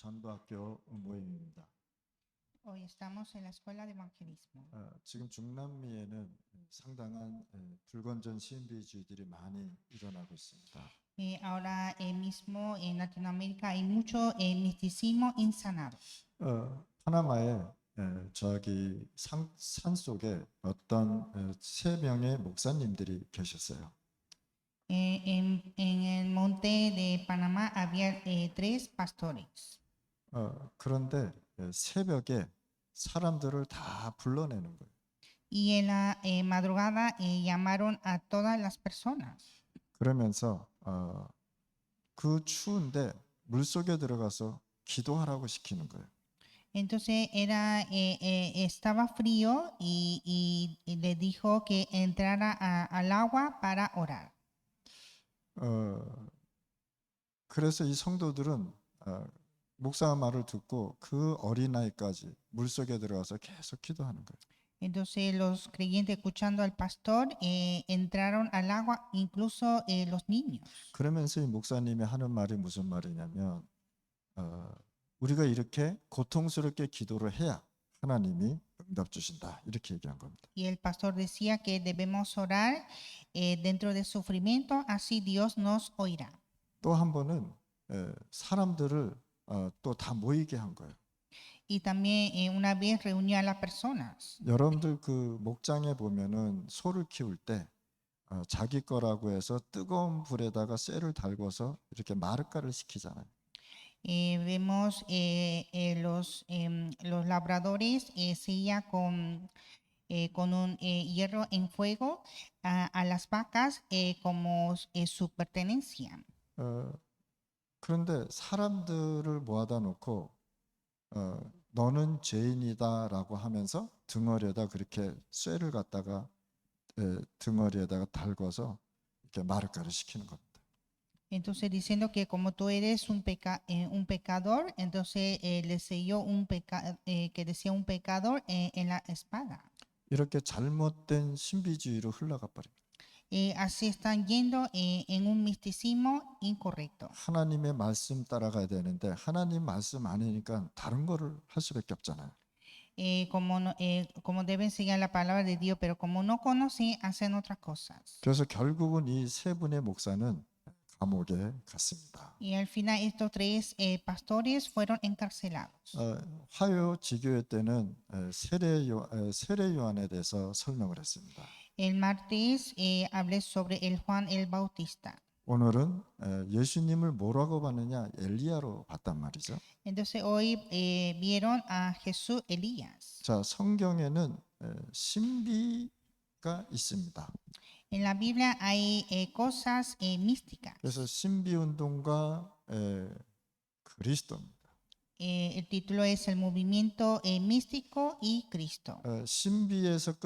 전도학교 모임입니다. Hoy estamos en la escuela de evangelismo. 지금 중남미에는 상당한 불건전 신비주의들이 많이 일어나고 있습니다. Ahora mismo en Latinoamérica hay mucho misticismo insanado. 파나마에 저기 산 속에 어떤 세 명의 목사님들이 계셨어요. En el monte de Panamá había 3 pastores. 그런데 새벽에 사람들을 다 불러내는 거예요. Y en la madrugada llamaron a todas las personas. 그러면서 그 추운데 물속에 들어가서 기도하라고 시키는 거예요. Entonces estaba frío y le dijo que entrara al agua para orar. 그래서 이 성도들은 목사 말을 듣고 그 어린아이까지 물속에 들어가서 계속 기도하는 거예요. Entonces los creyentes, escuchando al pastor, entraron al agua, incluso los niños. 그러면서 이 목사님이 하는 말이 무슨 말이냐면 우리가 이렇게 고통스럽게 기도를 해야 하나님이 응답 주신다, 이렇게 얘기한 겁니다. Y el pastor decía que debemos orar dentro del sufrimiento, así Dios nos oirá. 또 한 번은 사람들을 또 다 모이게 한 거예요. Y también una vez reunió a las personas. 여러분들 그 목장에 보면은 소를 키울 때 자기 거라고 해서 뜨거운 불에다가 쇠를 달궈서 이렇게 마르카를 시키잖아요. Vemos los labradores sella con un hierro en fuego a las vacas como su pertenencia. 그런데 사람들을 모아다 놓고 너는 죄인이다라고 하면서 등어리에다 그렇게 쇠를 갖다가 등어리에다가 달궈서 이렇게 마르카를 시키는 겁니다. Entonces diciendo que como tú eres un pecador, entonces le selló que decía un pecador en la espada. 이렇게 잘못된 신비주의로 흘러가 버립니다. Así están yendo en un misticismo incorrecto. 하나님의 말씀 따라가야 되는데 하나님 말씀 아니니까 다른 거를 할 수밖에 없잖아요. Como deben seguir la palabra de Dios, pero como no conocen, hacen otras cosas. 그래서 결국은 이 세 분의 목사는 감옥에 갔습니다. Y al final estos 3 pastores fueron encarcelados. 화요 지교회 때는 세례 요한에 대해서 설명을 했습니다. El martes hablé sobre el Juan el Bautista. 오늘은 예수님을 뭐라고 봤느냐, 엘리야로 봤단 말이죠. Entonces hoy vieron a Jesús Elías. 자, 성경에는 신비가 있습니다. En la Biblia hay cosas místicas. 그래서 신비 운동과 그리스도입니다. El título es El movimiento místico y Cristo. 신비에서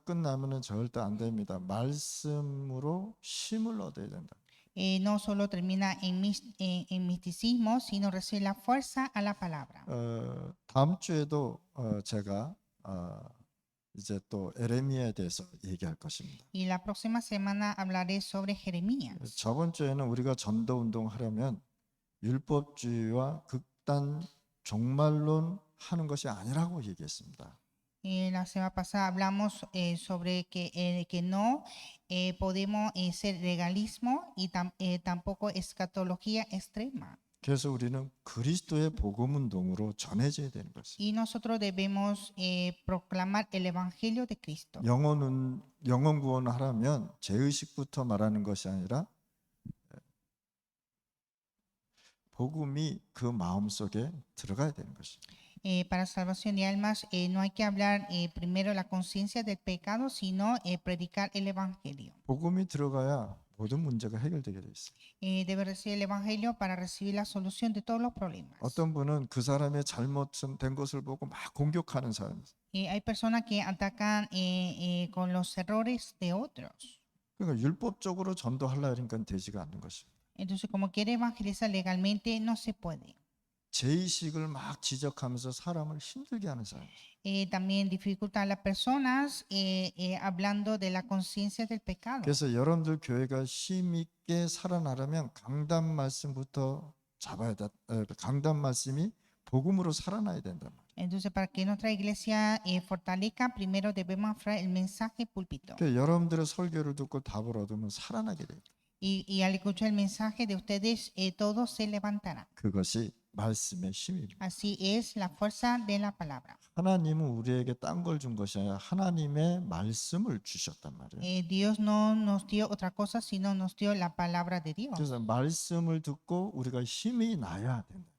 끝나면은 절대 안 됩니다. 말씀으로 힘을 얻어야 된다. No solo termina en misticismo, sino recibe la fuerza a la palabra. 다음 주에도 제가 이제 또 에레미야에 대해서 얘기할 것입니다. Y la próxima semana hablaré sobre Jeremías. 저번 주에는 우리가 전도 운동하려면 율법주의와 극단 종말론 하는 것이 아니라고 얘기했습니다. La semana pasada hablamos sobre que no podemos ser legalismo y tampoco escatología extrema. 그래서 우리는 그리스도의 복음 운동으로 전해져야 되는 것입니다. Y nosotros debemos proclamar el evangelio de Cristo. 영혼 구원을 하려면 죄의식부터 말하는 것이 아니라 복음이 그 마음속에 들어가야 되는 것입니다. Para salvación de almas no hay que hablar primero la conciencia del pecado, sino predicar el evangelio. 복음이 들어가야 모든 문제가 해결되게 돼 있어요. Debe recibir el evangelio para recibir la solución de todos los problemas. 어떤 분은 그 사람의 잘못된 것을 보고 막 공격하는 사람이 있어요. Hay personas que atacan con los errores de otros. 그러니까 율법적으로 전도하려 하니까 되지가 않는 것입니다. Entonces, como quiere evangelizar legalmente, no se puede. 죄의식을 막 지적하면서 사람을 힘들게 하는 사람. También dificulta a las personas hablando de la conciencia del pecado. 그래서 여러분들 교회가 힘 있게 살아나려면 강단 말씀부터 잡아야 돼. 강단 말씀이 복음으로 살아나야 된단 말이에요. Entonces, para que nuestra iglesia fortalezca, primero debemos afrontar el mensaje púlpito. 그러니까 여러분들의 설교를 듣고 답을 얻으면 살아나게 돼요. Y al escuchar el mensaje de ustedes, todos se levantarán. 그것이 말씀의 힘입니다. Así es la fuerza de la palabra. 하나님은 우리에게 딴 걸 준 것이 아니라 하나님의 말씀을 주셨단 말이에요. Dios no nos dio otra cosa, sino nos dio la palabra de Dios. 그래서 말씀을 듣고 우리가 힘이 나야 된다.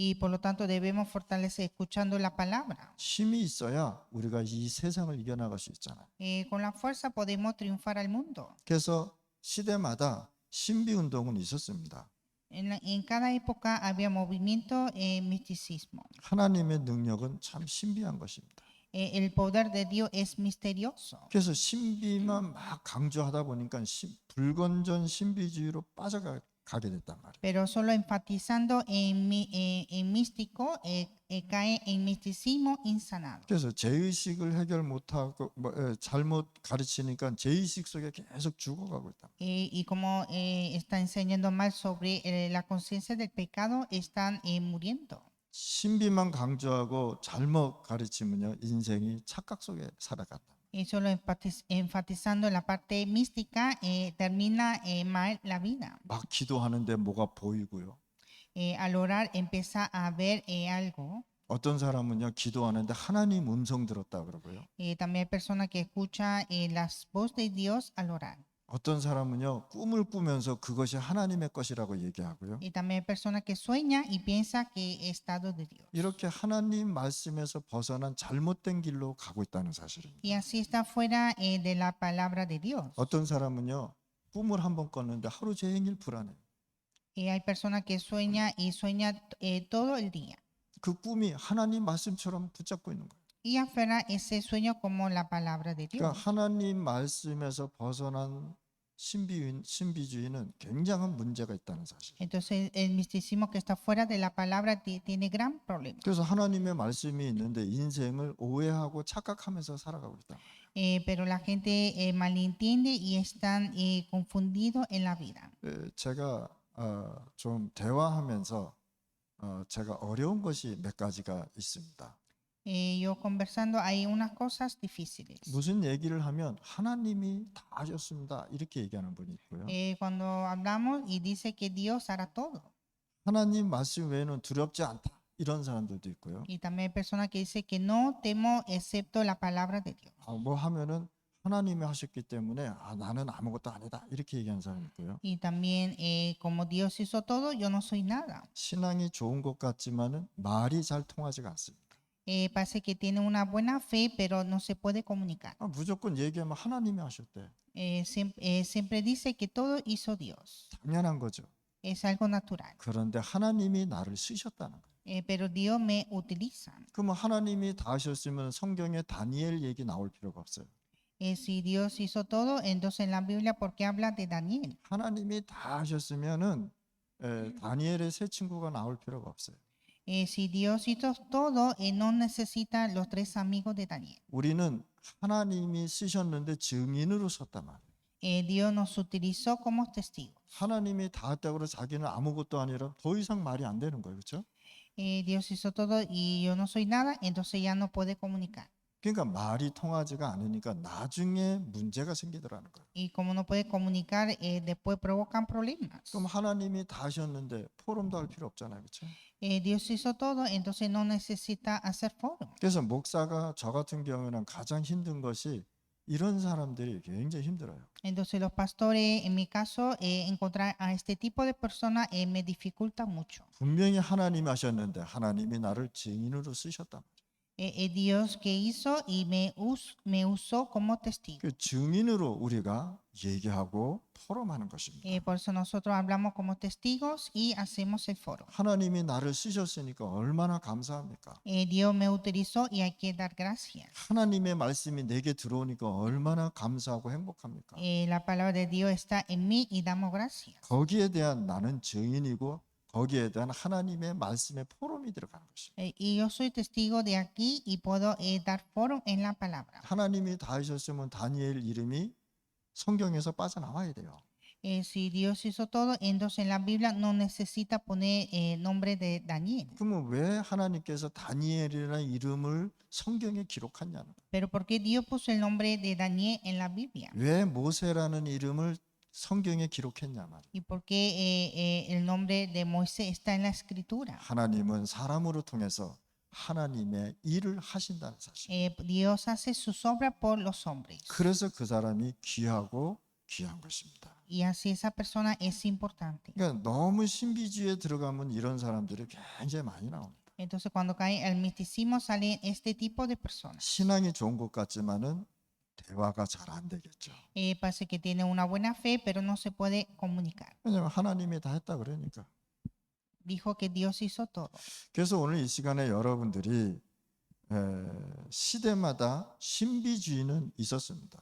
Y por lo tanto debemos fortalecer escuchando la palabra. 힘이 있어야 우리가 이 세상을 이겨나갈 수 있잖아요. Con la fuerza podemos triunfar al mundo. 그래서 시대마다 신비 운동은 있었습니다. En cada época había movimiento misticismo. 하나님의 능력은 참 신비한 것입니다. El poder de Dios es misterioso. 그래서 신비만 막 강조하다 보니까 불건전 신비주의로 빠져가게 됐단 말이에요. Pero solo enfatizando en místico, cae en misticismo insanado. 그래서 죄의식을 해결 못하고 잘못 가르치니까 죄의식 속에 계속 죽어가고 있다. Y como está enseñando mal sobre la conciencia del pecado, están muriendo. 신비만 강조하고 잘못 가르치면요 인생이 착각 속에 살아간다. Y solo enfatizando la parte mística, termina mal la vida. 막 기도하는데 뭐가 보이고요. Al orar empieza a ver algo. 어떤 사람은요 기도하는데 하나님 음성 들었다 그러고요. También hay personas que escuchan las voces de Dios al orar. 어떤 사람은요 꿈을 꾸면서 그것이 하나님의 것이라고 얘기하고요. Y también hay personas que sueñan y piensan que es estado de Dios. 이렇게 하나님 말씀에서 벗어난 잘못된 길로 가고 있다는 사실입니다. Y así está fuera de la palabra de Dios. 어떤 사람은요 꿈을 한번 꿨는데 하루 종일 불안해요. Y hay personas que sueñan y sueñan todo el día. 그 꿈이 하나님 말씀처럼 붙잡고 있는 거예요. Y aferra ese sueño como la palabra de Dios. 그러니까 하나님 말씀에서 벗어난 신비주의는 굉장한 문제가 있다는 사실. Entonces el misticismo que está fuera de la palabra tiene gran problema. 그래서 하나님의 말씀이 있는데 인생을 오해하고 착각하면서 살아가고 있다. Pero la gente malentiende y están confundidos en la vida. 제가 좀 대화하면서 제가 어려운 것이 몇 가지가 있습니다. Yo conversando hay unas cosas difíciles. 무슨 얘기를 하면 하나님이 다 하셨습니다 이렇게 얘기하는 분이 있고요. Cuando hablamos y dice que Dios hará todo. 하나님 말씀 외에는 두렵지 않다 이런 사람들도 있고요. Y también hay personas que dicen que no temo excepto la palabra de Dios. 뭐 하면은 하나님이 하셨기 때문에 나는 아무것도 아니다 이렇게 얘기하는 사람이 있고요. Y también como Dios hizo todo, yo no soy nada. 신앙이 좋은 것 같지만은 말이 잘 통하지가 않습니다. Parece que tiene una buena fe, pero no se puede comunicar. 무조건 얘기하면 하나님이 하셨대. Siempre dice que todo hizo Dios. 당연한 거죠. Es algo natural. 그런데 하나님이 나를 쓰셨다는 거예요. Pero Dios me utiliza. 그러면 하나님이 다 하셨으면 성경에 다니엘 얘기 나올 필요가 없어요. Si Dios hizo todo, entonces en la Biblia, ¿por qué habla de Daniel? 하나님이 다 하셨으면은 다니엘의 세 친구가 나올 필요가 없어요. Si Dios hizo todo, no necesita los tres amigos de Daniel. 우리는 하나님이 쓰셨는데 증인으로 섰단 말이에요. Dios nos utilizó como testigos. 하나님이 다 했다고 해서 자기는 아무것도 아니라 더 이상 말이 안 되는 거예요. 그렇죠? Dios hizo todo y yo no soy nada, entonces ya no puede comunicar. 그러니까 말이 통하지가 않으니까 나중에 문제가 생기더라는 거예요. Y como no puede comunicar, después provocan problemas. 그럼 하나님이 다 하셨는데 포럼도 할 필요 없잖아요. 그렇죠? Dios hizo todo, entonces no necesita hacer foro. 그래서 목사가 저 같은 경우에는 가장 힘든 것이 이런 사람들이 굉장히 힘들어요. Entonces los pastores, en mi caso, encontrar a este tipo de personas me dificulta mucho. 분명히 하나님이 하셨는데 하나님이 나를 증인으로 쓰셨단 말이에요. Dios que hizo y me usó como testigo. 그 증인으로 우리가 얘기하고 포럼하는 것입니다. Por eso nosotros hablamos como testigos y hacemos el foro. 하나님이 나를 쓰셨으니까 얼마나 감사합니까? Dios me utilizó y hay que dar gracias. 하나님의 말씀이 내게 들어오니까 얼마나 감사하고 행복합니까? La palabra de Dios está en mí y damos gracias. 거기에 대한 나는 증인이고 거기에 대한 하나님의 말씀의 포럼이 들어가는 것입니다. Y yo soy testigo de aquí y puedo dar foro en la palabra. 하나님이 다 하셨으면 다니엘 이름이 성경에서 빠져나와야 돼요. Si Dios hizo todo, entonces en la Biblia no necesita poner nombre de Daniel. 그러면 왜 하나님께서 다니엘이라는 이름을 성경에 기록하냐는 거예요. Pero ¿por qué Dios puso el nombre de Daniel en la Biblia? 왜 모세라는 이름을 성경에 기록했냐 말이에요. ¿Y por qué el nombre de Moisés está en la escritura? 하나님은 사람으로 통해서 하나님의 일을 하신다는 사실. Dios hace sus obras por los hombres. 그래서 그 사람이 귀하고 귀한 것입니다. Y así esa persona es importante. 그러니까 너무 신비주의에 들어가면 이런 사람들이 굉장히 많이 나옵니다. Entonces cuando cae el misticismo salen este tipo de personas. 신앙이 좋은 것 같지만은 대화가 잘 안 되겠죠. Parece que tiene una buena fe, pero no se puede comunicar. 왜냐하면 하나님이 다 했다 그러니까. Dijo que Dios hizo todo. 그래서 오늘 이 시간에 여러분들이 시대마다 신비주의는 있었습니다.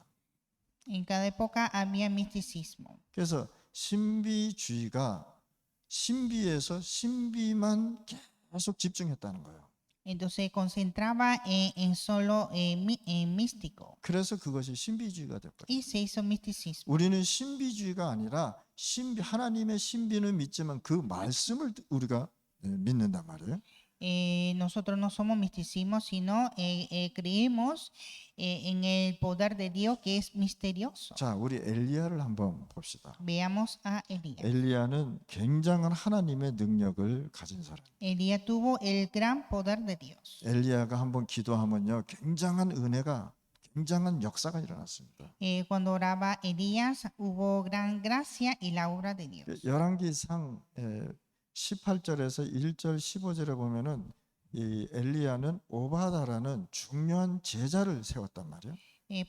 En cada época había misticismo. 그래서 신비주의가 신비에서 신비만 계속 집중했다는 거예요. Entonces concentraba en solo en místico 그래서 그것이 신비주의가 됐거든요. y se hizo misticismo. 우리는 신비주의가 아니라 하나님의 신비는 믿지만 그 말씀을 우리가 믿는단 말이에요. Nosotros no somos misticismo, sino creemos en el poder de Dios que es misterioso. 자, 우리 엘리야를 한번 봅시다. Veamos a Elías. 엘리야는 굉장한 하나님의 능력을 가진 사람. Elías tuvo el gran poder de Dios. 엘리야가 한번 기도하면요, 굉장한 은혜가, 굉장한 역사가 일어났습니다. Cuando oraba Elías hubo gran gracia y la obra de Dios. 열왕기상 18절에서 1절 15절에 보면은 이 엘리야는 오바다라는 중요한 제자를 세웠단 말이에요.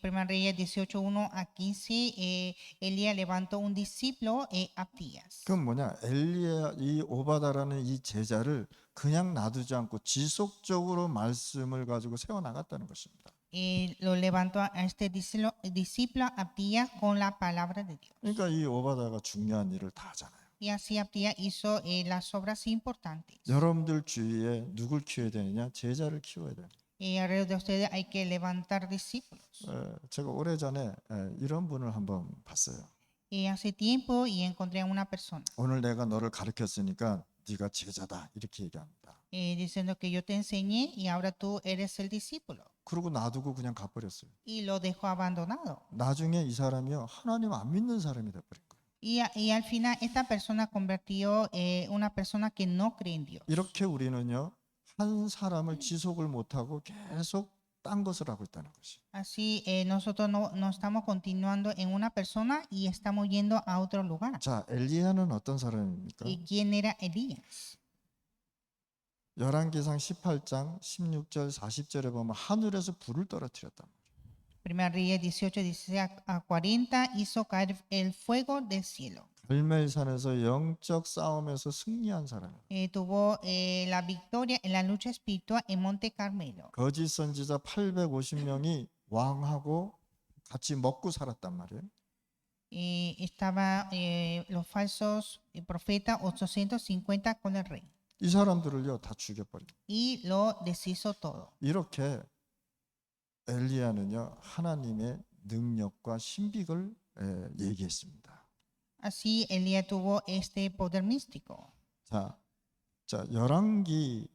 Primera Reyes 18:1 a 15, Elías levantó un discípulo, Abdías. 그건 뭐냐? 엘리야 이 오바다라는 이 제자를 그냥 놔두지 않고 지속적으로 말씀을 가지고 세워 나갔다는 것입니다. Lo levantó a este discípulo Abdías con la palabra de Dios. 그러니까 이 오바다가 중요한 일을 다 하잖아요. Y así Abdías hizo las obras importantes. 여러분들 주위에 누굴 키워야 되느냐? 제자를 키워야 돼요. Alrededor de ustedes hay que levantar discípulos. 제가 오래전에 이런 분을 한번 봤어요. Hace tiempo y encontré a una persona 오늘 내가 너를 가르쳤으니까 네가 제자다 이렇게 얘기합니다. diciendo que yo te enseñé y ahora tú eres el discípulo. 그러고 놔두고 그냥 가버렸어요. Y lo dejó abandonado. 나중에 이 사람이요 하나님 안 믿는 사람이 돼버린 거예요. Y al final esta persona convirtió una persona que no cree en Dios. 이렇게 우리는요 한 사람을 지속을 못하고 계속 딴 것을 하고 있다는 것이. Así nosotros no estamos continuando en una persona y estamos yendo a otro lugar. 자, 엘리야는 어떤 사람입니까? ¿Y quién era Elías? 열왕기상 18장 16절 40절에 보면 하늘에서 불을 떨어뜨렸단 말이에요. Primera Reyes 18, 16 a 40 hizo caer el fuego del cielo. 갈멜산에서 영적 싸움에서 승리한 사람이에요. Tuvo la victoria en la lucha espiritual en Monte Carmelo. 거짓 선지자 850명이 왕하고 같이 먹고 살았단 말이에요. Estaba los falsos profetas 850 con el rey. 이 사람들을요 다 죽여버려요. Y lo deshizo todo. 이렇게 엘리야는요 하나님의 능력과 신비를 얘기했습니다. Así Elías tuvo este poder místico. 자 열왕기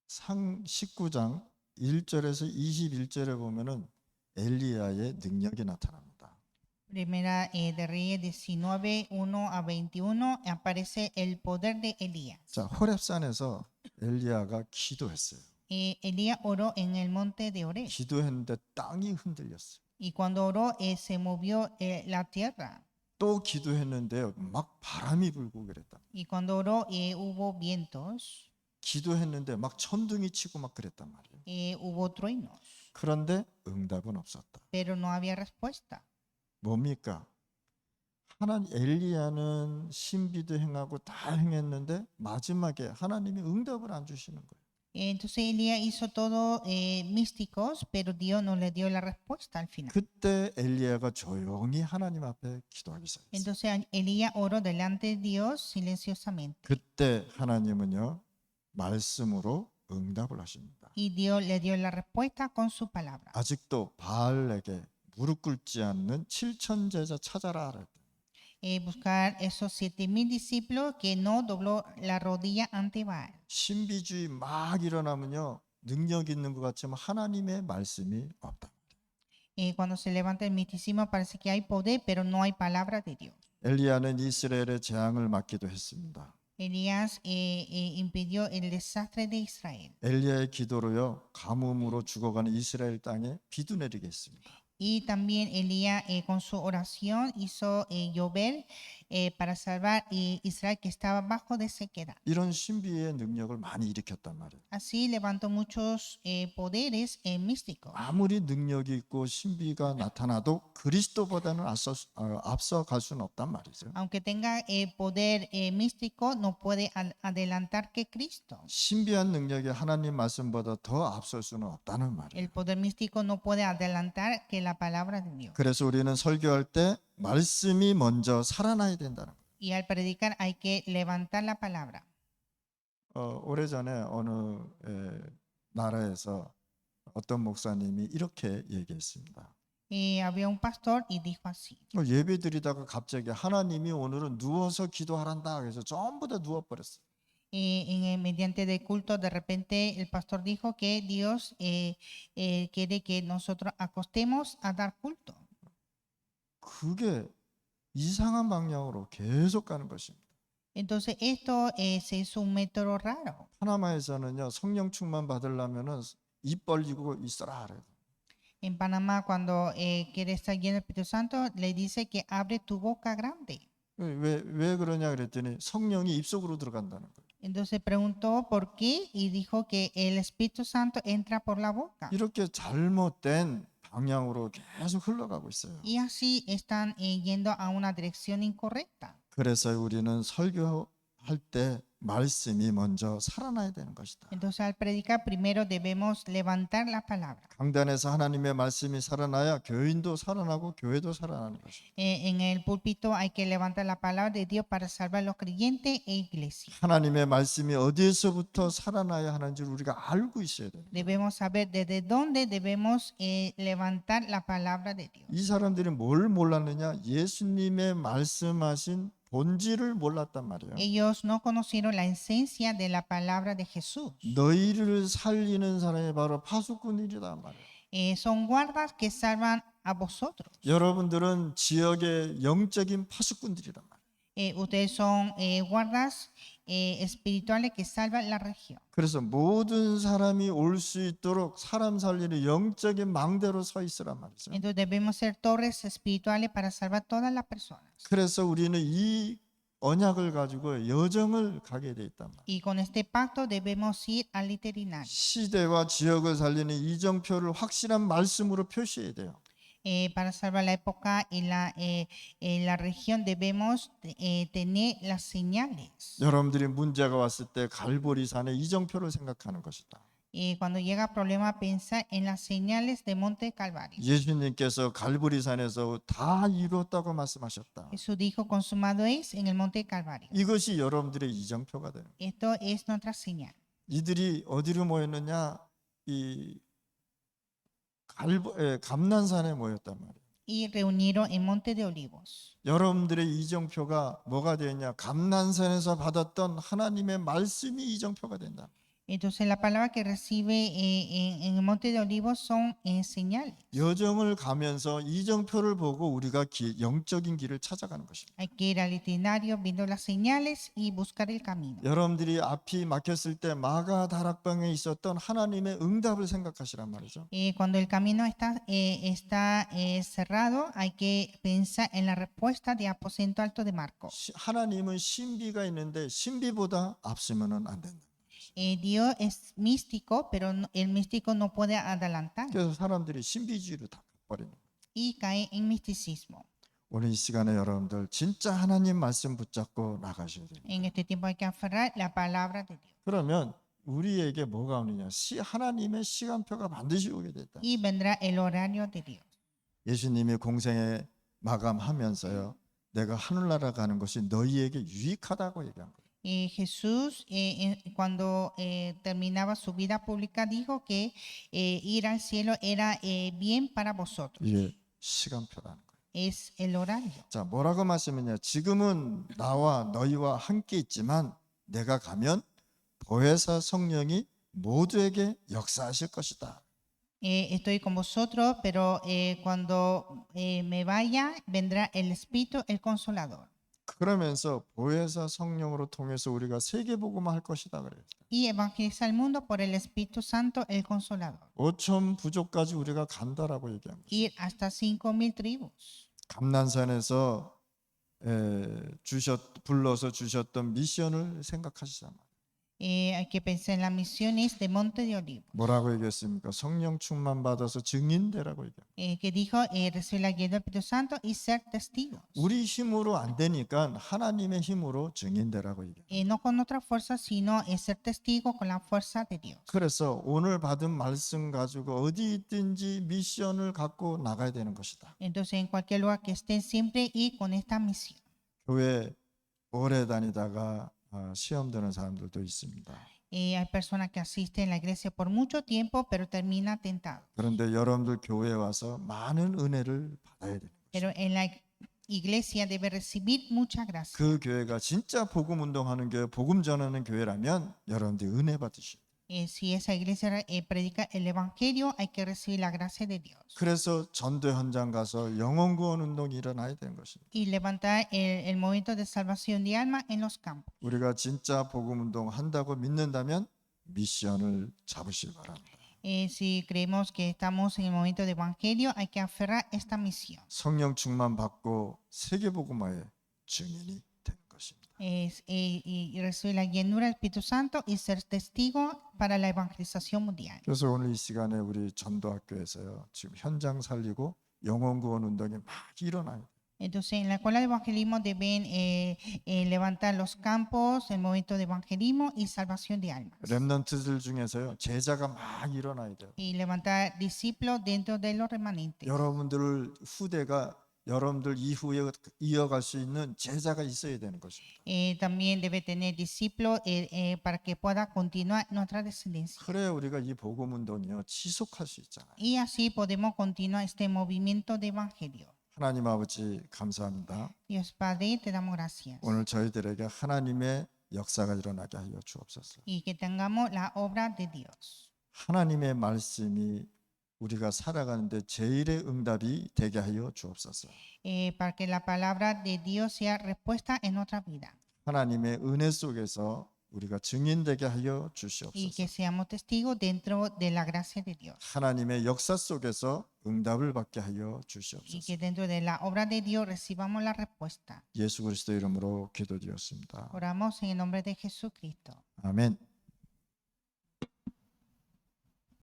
상 19장 1절에서 21절에 보면은 엘리야의 능력이 나타납니다. Primera de Reyes 19, 1 a 21 aparece el poder de Elías. 자 호렙산에서 엘리야가 기도했어요. Elías oró en el monte de Oreb. 기도했는데 땅이 흔들렸어요. Y cuando oró se movió la tierra. 또 기도했는데 막 바람이 불고 그랬다. Y cuando oró hubo vientos, 기도했는데 막 천둥이 치고 막 그랬단 말이에요. hubo truenos, 그런데 응답은 없었다. pero no había respuesta. 뭡니까? 하나님 엘리야는 신비도 행하고 다 행했는데 마지막에 하나님이 응답을 안 주시는 거예요. Entonces Elías hizo todo místicos, pero Dios no le dio la respuesta al final. 그때 엘리야가 조용히 하나님 앞에 기도하기 시작했어요. Entonces Elías oró delante de Dios silenciosamente. 그때 하나님은요 말씀으로 응답을 하십니다. Y Dios le dio la respuesta con su palabra. 아직도 바알에게 무릎 꿇지 않는 7천 제자 찾아라. buscar esos 7,000 discípulos que no dobló la rodilla ante Baal. 신비주의 막 일어나면요 능력 있는 것 같지만 하나님의 말씀이 없다. Cuando se levanta el misticismo parece que hay poder, pero no hay palabra de Dios. 엘리야는 이스라엘의 재앙을 막기도 했습니다. Elías impidió el desastre de Israel. 엘리야의 기도로요 가뭄으로 죽어가는 이스라엘 땅에 비도 내리게 했습니다. Y también Elías con su oración hizo llover para salvar Israel que estaba bajo de sequedad. 이런 신비의 능력을 많이 일으켰단 말이에요. Así levantó muchos poderes místicos. 아무리 능력이 있고 신비가 나타나도 그리스도보다는 앞서갈 수는 없단 말이죠. Aunque tenga poder místico, no puede adelantar que Cristo. 신비한 능력이 하나님 말씀보다 더 앞설 수는 없다는 말이에요. El poder místico no puede adelantar que la palabra de Dios. 그래서 우리는 설교할 때 말씀이 먼저 살아나야 된다는 거예요. Y al predicar hay que levantar la palabra. 오래전에 어느 나라에서 어떤 목사님이 이렇게 얘기했습니다. Había un pastor y dijo así. 예배 드리다가 갑자기 하나님이 오늘은 누워서 기도하란다 그래서 전부 다 누워버렸어요. Mediante el culto, de repente el pastor dijo que Dios quiere que nosotros acostemos a dar culto. 그게 이상한 방향으로 계속 가는 것입니다. Entonces esto se hizo un método raro. 파나마에서는요 성령 충만 받으려면은 입 벌리고 있어라 그래요. En Panamá, cuando quiere estar lleno del Espíritu Santo, le dice que abre tu boca grande. 왜 그러냐 그랬더니 성령이 입속으로 들어간다는 거예요. Entonces preguntó por qué y dijo que el Espíritu Santo entra por la boca. 이렇게 잘못된 방향으로 계속 흘러가고 있어요. Y así están yendo a una dirección incorrecta. 그래서 우리는 설교할 때 말씀이 먼저 살아나야 되는 것이다. Entonces al predicar primero debemos levantar la palabra. 강단에서 하나님의 말씀이 살아나야 교인도 살아나고 교회도 살아나는 것입니다. En el púlpito hay que levantar la palabra de Dios para salvar a los creyentes e iglesia. 하나님의 말씀이 어디에서부터 살아나야 하는지를 우리가 알고 있어야 돼요. Debemos saber desde dónde debemos levantar la palabra de Dios. 이 사람들이 뭘 몰랐느냐? 예수님의 말씀하신 본질을 몰랐단 말이에요. Ellos no conocieron la esencia de la palabra de Jesús. 너희를 살리는 사람이 바로 파수꾼이다 말이에요. Son guardas que salvan a vosotros. 여러분들은 지역의 영적인 파수꾼들이란 말이에요. Ustedes son guardas espirituales que salvan la región. 그래서 모든 사람이 올 수 있도록 사람 살리는 영적인 망대로 서 있으란 말이죠. Entonces debemos ser torres espirituales para salvar todas las personas. 그래서 우리는 이 언약을 가지고 여정을 가게 돼 있단 말이에요. Y con este pacto debemos ir al veterinario. 시대와 지역을 살리는 이정표를 확실한 말씀으로 표시해야 돼요. Para salvar la época y la región debemos tener las señales. 여러분들이 문제가 왔을 때 갈보리산의 이정표를 생각하는 것이다. Cuando llega problema, pensar en las señales de Monte Calvario. 예수님께서 갈보리산에서 다 이루었다고 말씀하셨다. Jesús dijo, consumado es en el Monte Calvario. 이것이 여러분들의 이정표가 되는 거예요. Esto es nuestra señal. 이들이 어디로 모였느냐? 이 감난산에 모였단 말이에요. Y reunieron en Monte de Olivos. 여러분들의 이정표가 뭐가 되냐? 감난산에서 받았던 하나님의 말씀이 이정표가 된다. Entonces la palabra que recibe en el Monte de Olivos son señales. 여정을 가면서 이정표를 보고 우리가 영적인 길을 찾아가는 것입니다. Hay que ir al itinerario viendo las señales y buscar el camino. 여러분들이 앞이 막혔을 때 마가 다락방에 있었던 하나님의 응답을 생각하시란 말이죠. Cuando el camino está cerrado, hay que pensar en la respuesta de Aposento Alto de Marcos. 하나님은 신비가 있는데 신비보다 앞서면은 안 된다. Dios es místico, pero el místico no puede adelantar 그래서 사람들이 신비주의로 다 버리는 거예요. y cae en misticismo. 오늘 이 시간에 여러분들 진짜 하나님 말씀 붙잡고 나가셔야 돼요. En este tiempo hay que aferrar la palabra de Dios. 그러면 우리에게 뭐가 오느냐? 하나님의 시간표가 반드시 오게 됐다. Y vendrá el horario de Dios. 예수님이 공생에 마감하면서요. 내가 하늘나라 가는 것이 너희에게 유익하다고 얘기한 거예요. Jesús, cuando terminaba su vida pública, dijo que ir al cielo era bien para vosotros. 이게 시간표라는 거예요. es el horario. 자, 뭐라고 말씀했냐? 지금은 나와 너희와 함께 있지만 내가 가면 보혜사 성령이 모두에게 역사하실 것이다. Estoy con vosotros, pero cuando me vaya, vendrá el Espíritu, el Consolador. 그러면서 보혜사 성령으로 통해서 우리가 세계복음화 할 것이다 그래요. Y evangeliza al mundo por el Espíritu Santo, el Consolador. 5천 부족까지 우리가 간다라고 얘기합니다. Ir hasta 5,000 tribus. 감난산에서 불러서 주셨던 미션을 생각하시잖아요. Hay que pensar en las misiones de Monte de Olivos. 뭐라고 얘기했습니까? 성령 충만 받아서 증인되라고 얘기합니다. Que dijo recibir la guía del Espíritu Santo y ser testigos. 우리 힘으로 안 되니까 하나님의 힘으로 증인되라고 얘기합니다. No con otra fuerza, sino ser testigo con la fuerza de Dios. 그래서 오늘 받은 말씀 가지고 어디 있든지 미션을 갖고 나가야 되는 것이다. Entonces, en cualquier lugar que estén, siempre ir con esta misión. 교회 오래 다니다가 시험 드는 사람들도 있습니다. Hay personas que asisten a la iglesia por mucho tiempo, pero termina tentado. 그런데 여러분들 교회에 와서 많은 은혜를 받아야 되는 것이죠. Pero en la iglesia debe recibir mucha gracia. 그 교회가 진짜 복음 운동하는 교회, 복음 전하는 교회라면 여러분들이 은혜 받으셔요. Si esa iglesia predica el evangelio, hay que recibir la gracia de Dios. 그래서 전도 현장 가서 영혼 구원 운동이 일어나야 되는 것입니다. Y levantar el movimiento de salvación de alma en los campos. 우리가 진짜 복음 운동 한다고 믿는다면 미션을 잡으실 바랍니다. Si creemos que estamos en el momento de evangelio, hay que aferrar esta misión. 성령 충만 받고 세계 복음화의 증인이 되는 것입니다. Y recibir la llenura del Espíritu Santo y ser testigo para la evangelización mundial. 그래서 오늘 이 시간에 우리 전도학교에서요 지금 현장 살리고 영혼 구원 운동이 막 일어나요. Entonces, en la escuela de evangelismo deben levantar los campos, el movimiento de evangelismo y salvación de almas. 렘넌트들 중에서요 제자가 막 일어나야 돼요. Y levantar discípulos dentro de los remanentes. 여러분들 후대가 여러분들 이후에 이어갈 수 있는 제자가 있어야 되는 것입니다. También debe tener discípulos para que pueda continuar nuestra descendencia. 그래 우리가 이 복음 운동이요 지속할 수 있잖아요. Y así podemos continuar este movimiento de evangelio. 하나님 아버지 감사합니다. Dios Padre, te damos gracias. 오늘 저희들에게 하나님의 역사가 일어나게 하여 주옵소서. Y que tengamos la obra de Dios. 하나님의 말씀이 우리가 살아가는데 제일의 응답이 되게 하여 주옵소서. Para que la palabra de Dios sea respuesta en nuestra vida. 하나님의 은혜 속에서 우리가 증인되게 하여 Y 주시옵소서. que seamos testigos dentro de la gracia de Dios. 하나님의 역사 속에서 응답을 받게 하여 Y 주시옵소서. que dentro de la obra de Dios recibamos la respuesta. 예수 그리스도 이름으로 기도드렸습니다. Oramos en el nombre de Jesucristo. 아멘.